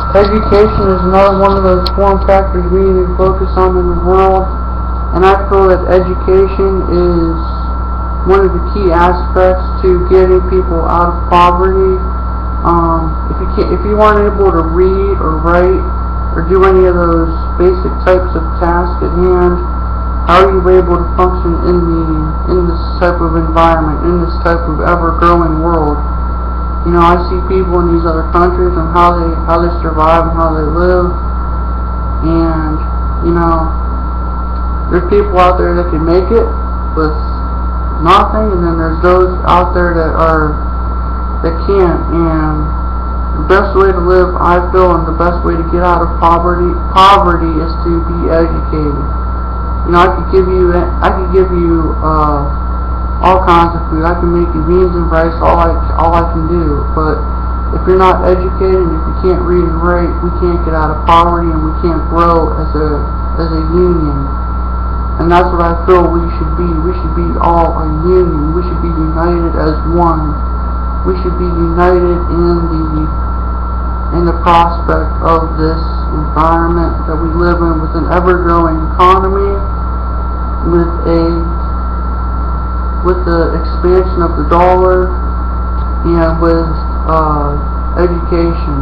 Education is another one of those form factors we need to focus on in the world, and I feel that education is one of the key aspects to getting people out of poverty. If you aren't able to read or write or do any of those basic types of tasks at hand, how are you able to function in this type of environment, in this type of ever-growing world? You know, I see people in these other countries and how they survive and how they live, and you know, there's people out there that can make it with nothing, and then there's those out there that can't. And the best way to live, I feel, and the best way to get out of poverty is to be educated. You know, I could give you all kinds of food. I can make you beans and rice, all I can do. But if you're not educated, and if you can't read and write, we can't get out of poverty, and we can't grow as a union. And that's what I feel we should be. We should be all a union. We should be united as one. We should be united in the prospect of this environment that we live in, with an ever-growing economy, with the expansion of the dollar, and with education.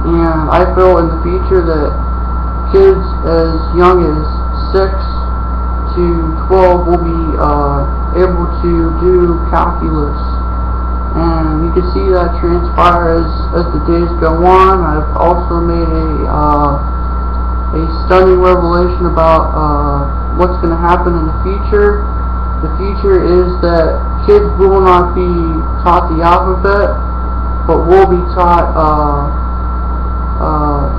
And I feel in the future that kids as young as 6 to 12 will be able to do calculus, and you can see that transpire as the days go on. I've also made a stunning revelation about what's going to happen in the future. The future is that kids will not be taught the alphabet, but will be taught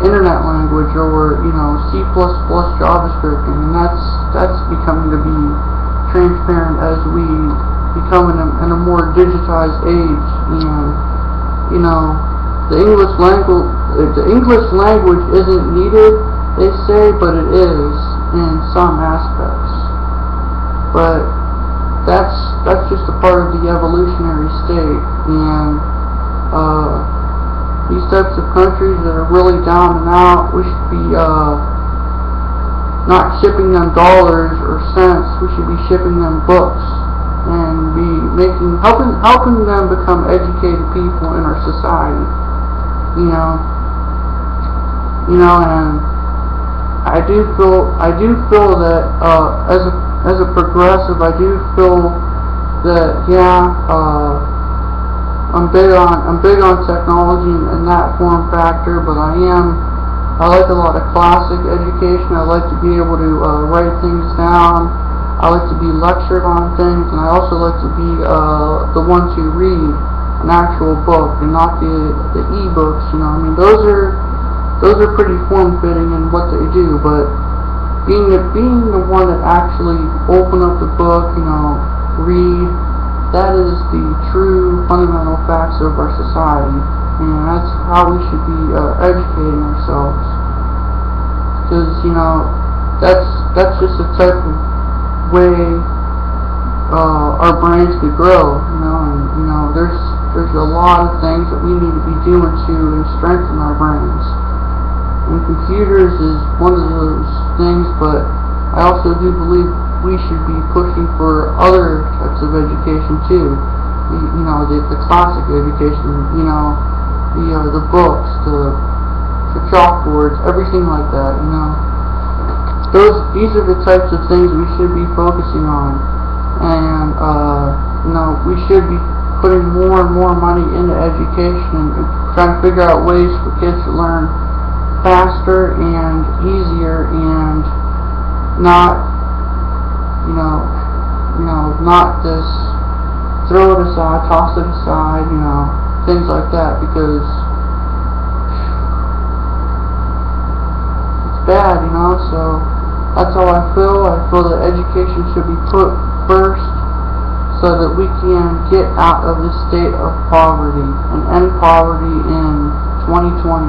internet language, or C++, JavaScript, and that's becoming to be transparent as we become in a more digitized age. And the English language isn't needed, they say, but it is in some aspects. But that's just a part of the evolutionary state. And these types of countries that are really down and out, we should be not shipping them dollars or cents. We should be shipping them books, and be helping them become educated people in our society. And I do feel that as a progressive, I do feel that I'm big on technology and that form factor, but I like a lot of classic education. I like to be able to write things down. I like to be lectured on things, and I also like to be the one to read an actual book and not the e-books. Those are pretty form-fitting in what they do, but being the one that actually open up the book, read, that is the true fundamental facts of our society, and that's how we should be educating ourselves. Because that's just a type of way our brains could grow. And there's a lot of things that we need to be doing to strengthen our brains. And computers is one of those things, but I also do believe we should be pushing for other types of education too. The classic education, the books, the chalkboards, everything like that. These are the types of things we should be focusing on, and we should be putting more and more money into education and trying to figure out ways for kids to learn faster and easier, and not not this throw it aside, toss it aside, things like that, because it's bad, so that's how I feel. I feel that education should be put first so that we can get out of this state of poverty and end poverty in 2020.